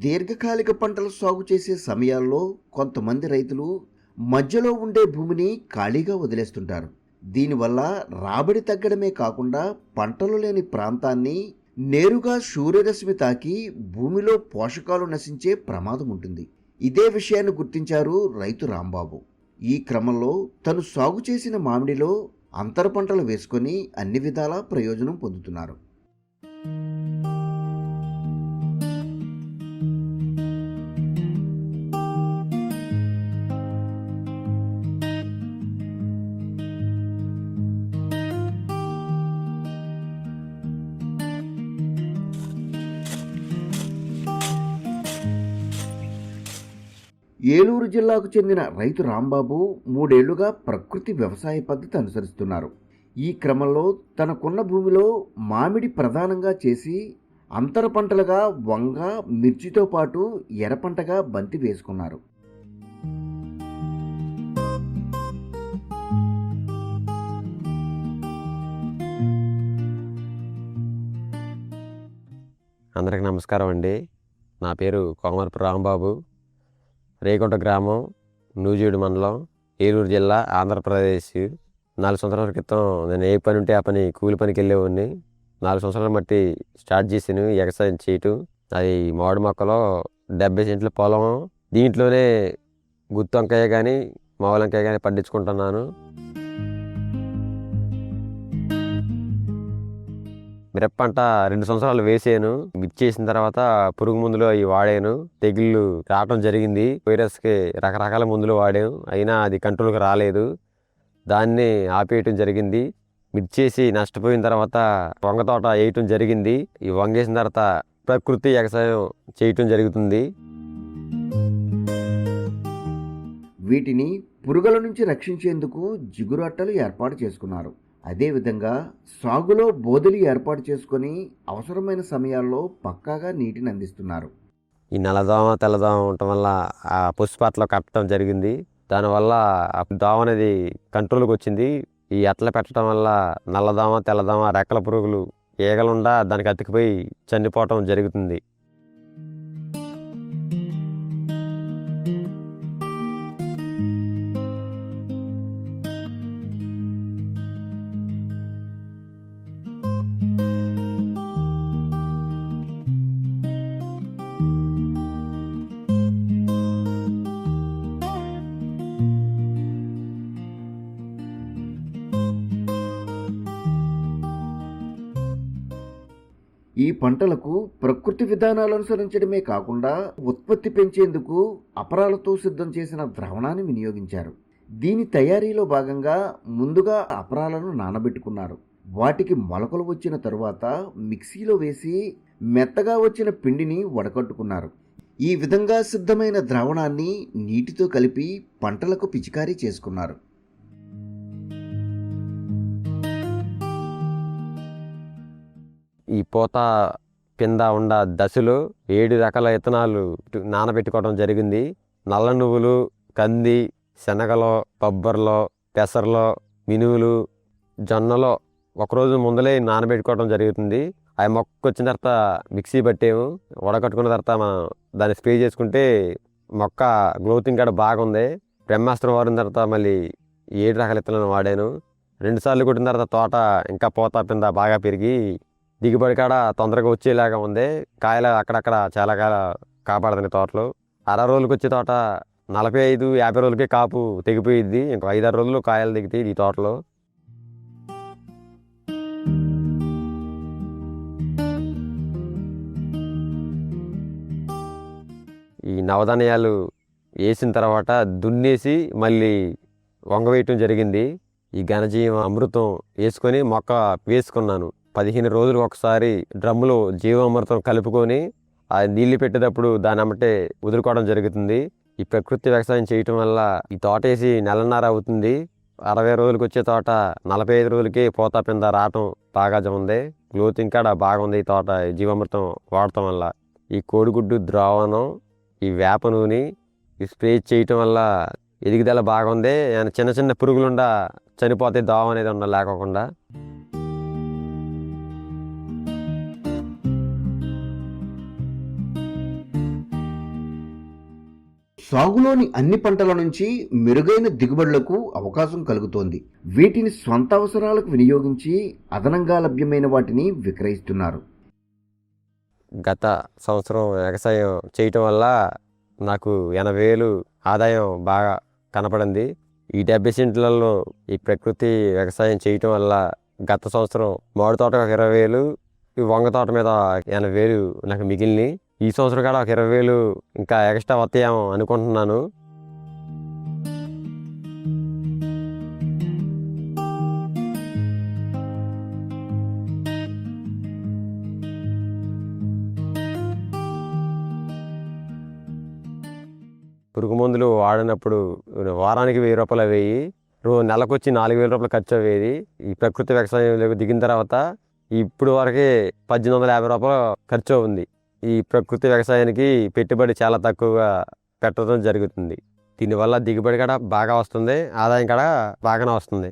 దీర్ఘకాలిక పంటలు సాగు చేసే సమయాల్లో కొంతమంది రైతులు మధ్యలో ఉండే భూమిని ఖాళీగా వదిలేస్తుంటారు. దీనివల్ల రాబడి తగ్గడమే కాకుండా పంటలు లేని ప్రాంతాన్ని నేరుగా సూర్యరశ్మి తాకి భూమిలో పోషకాలు నశించే ప్రమాదం ఉంటుంది. ఇదే విషయాన్ని గుర్తించారు రైతు రాంబాబు. ఈ క్రమంలో తను సాగు చేసిన మామిడిలో అంతర పంటలు వేసుకొని అన్ని విధాలా ప్రయోజనం పొందుతున్నారు. ఏలూరు జిల్లాకు చెందిన రైతు రాంబాబు 3 ఏళ్లుగా ప్రకృతి వ్యవసాయ పద్ధతి అనుసరిస్తున్నారు. ఈ క్రమంలో తనకున్న భూమిలో మామిడి ప్రధానంగా చేసి అంతర పంటలుగా వంగ, మిర్చితో పాటు ఎర్రపంటగా బంతి వేసుకున్నారు. అందరికీ నమస్కారం అండి. నా పేరు కోమరపు రాంబాబు. రేగుంట గ్రామం, నూజివీడు మండలం, ఏలూరు జిల్లా, ఆంధ్రప్రదేశ్. 4 సంవత్సరాల క్రితం నేను ఏ పని ఉంటే ఆ పని కూలి పనికి వెళ్ళేవాడిని. 4 సంవత్సరాల బట్టి స్టార్ట్ చేసాను వ్యవసాయం చేయటం. అది మామిడి మొక్కలో 70 సెంట్ల పొలం. దీంట్లోనే గుత్తి వంకాయ కానీ మామూలు వంకాయ కానీ పండించుకుంటున్నాను. మిరప పంట 2 సంవత్సరాలు వేసాను. చేసిన తర్వాత పురుగు మందులు అవి వాడాను. తెగుళ్ళు రావటం జరిగింది. వైరస్కి రకరకాల మందులు వాడాను, అయినా అది కంట్రోల్కి రాలేదు. దాన్ని ఆపేయటం జరిగింది. మిర్చేసి నష్టపోయిన తర్వాత వంగ తోట వేయటం జరిగింది. ఈ వంగేసిన తర్వాత ప్రకృతి వ్యవసాయం చేయటం జరుగుతుంది. వీటిని పురుగుల నుంచి రక్షించేందుకు జిగురు అట్టలు ఏర్పాటు చేసుకున్నారు. అదేవిధంగా సాగులో బోదెలు ఏర్పాటు చేసుకొని అవసరమైన సమయాల్లో పక్కాగా నీటిని అందిస్తున్నారు. ఈ నల్లదోమ తెల్లదోమ ఉండటం వల్ల ఆ పుష్పాట్లో కట్టడం జరిగింది. దానివల్ల ఆ దోమ అనేది కంట్రోల్కి వచ్చింది. ఈ అట్ల పెట్టడం వల్ల నల్లదోమ తెల్లదోమ రెక్కల పురుగులు ఈగలుండా దానికి అతికిపోయి చనిపోవటం జరుగుతుంది. ఈ పంటలకు ప్రకృతి విధానాలు అనుసరించడమే కాకుండా ఉత్పత్తి పెంచేందుకు అపరాలతో సిద్ధం చేసిన ద్రావణాన్ని వినియోగించారు. దీని తయారీలో భాగంగా ముందుగా అపరాలను నానబెట్టుకున్నారు. వాటికి మొలకలు వచ్చిన తరువాత మిక్సీలో వేసి మెత్తగా వచ్చిన పిండిని వడకట్టుకున్నారు. ఈ విధంగా సిద్ధమైన ద్రావణాన్ని నీటితో కలిపి పంటలకు పిచికారీ చేసుకున్నారు. ఈ పూత కింద ఉన్న దశలో 7 రకాల విత్తనాలు నానబెట్టుకోవడం జరిగింది. నల్ల నువ్వులు, కంది, శనగలో, కొబ్బరిలో, పెసరలో, మినువులు, జొన్నలో ఒకరోజు ముందలే నానబెట్టుకోవడం జరుగుతుంది. అవి మొక్క వచ్చిన తర్వాత మిక్సీ పట్టాము. వడకట్టుకున్న తర్వాత మనం దాన్ని స్ప్రే చేసుకుంటే మొక్క గ్రోతింగ్ కూడా బాగుంది. బ్రహ్మాస్త్రం వాడిన తర్వాత మళ్ళీ 7 రకాల విత్తనాలు వాడాను. 2 సార్లు కొట్టిన తర్వాత తోట ఇంకా పూత కింద బాగా పెరిగి దిగుబడి కాడ తొందరగా వచ్చేలాగా ఉంది. కాయలు అక్కడక్కడ చాలా కాపాడుతుంది తోటలో. 60 రోజులకు వచ్చే తోట 45-50 రోజులకే కాపు తెగిపోయిద్ది. ఇంకో 5-6 రోజుల్లో కాయలు దిగుతాయి ఈ తోటలో. ఈ నవధాన్యాలు వేసిన తర్వాత దున్నేసి మళ్ళీ వంగవేయటం జరిగింది. ఈ ఘనజీవ అమృతం వేసుకొని మొక్క వేసుకున్నాను. 15 రోజులకు ఒకసారి డ్రమ్ములో జీవామృతం కలుపుకొని ఆ నీళ్లు పెట్టేటప్పుడు దాని అమ్మటే వదులుకోవడం జరుగుతుంది. ఈ ప్రకృతి వ్యవసాయం చేయటం వల్ల ఈ తోట వేసి నెలన్నర అవుతుంది. 60 రోజులకు వచ్చే తోట 45 రోజులకి పూత పింద రావటం బాగా ఉంది. గ్రోత్ ఇంకా బాగుంది ఈ తోట జీవామృతం వాడటం వల్ల. ఈ కోడిగుడ్డు ద్రావణం, ఈ వేప నూనె ఈ స్ప్రే చేయటం వల్ల ఎదుగుదల బాగుంది. చిన్న చిన్న పురుగులుండా చనిపోతే దోమ అనేది లేకోకుండా. సాగులోని అన్ని పంటల నుంచి మెరుగైన దిగుబడులకు అవకాశం కలుగుతోంది. వీటిని స్వంత అవసరాలకు వినియోగించి అదనంగా లభ్యమైన వాటిని విక్రయిస్తున్నారు. గత సంవత్సరం వ్యవసాయం చేయటం వల్ల నాకు 80,000 ఆదాయం బాగా కనపడింది. ఈ 70 సెంట్లలో ఈ ప్రకృతి వ్యవసాయం చేయటం వల్ల గత సంవత్సరం మామిడి తోట ఒక 20,000, ఈ వంగ తోట మీద 80,000 నాకు మిగిలినాయి. ఈ సంవత్సరం కూడా ఒక 20,000 ఇంకా ఎక్స్ట్రా వస్తాయేమో అనుకుంటున్నాను. పురుగు మందులు వాడినప్పుడు వారానికి 1,000 రూపాయలు అయ్యేవి. నెలకొచ్చి 4,000 రూపాయలు ఖర్చు అయ్యేది. ఈ ప్రకృతి వ్యవసాయంలోకి దిగిన తర్వాత ఇప్పుడు వరకే 1,850 రూపాయలు ఖర్చు ఉంది. ఈ ప్రకృతి వ్యవసాయానికి పెట్టుబడి చాలా తక్కువగా పెట్టడం జరుగుతుంది. దీనివల్ల దిగుబడి కూడా బాగా వస్తుంది, ఆదాయం కూడా బాగానే వస్తుంది.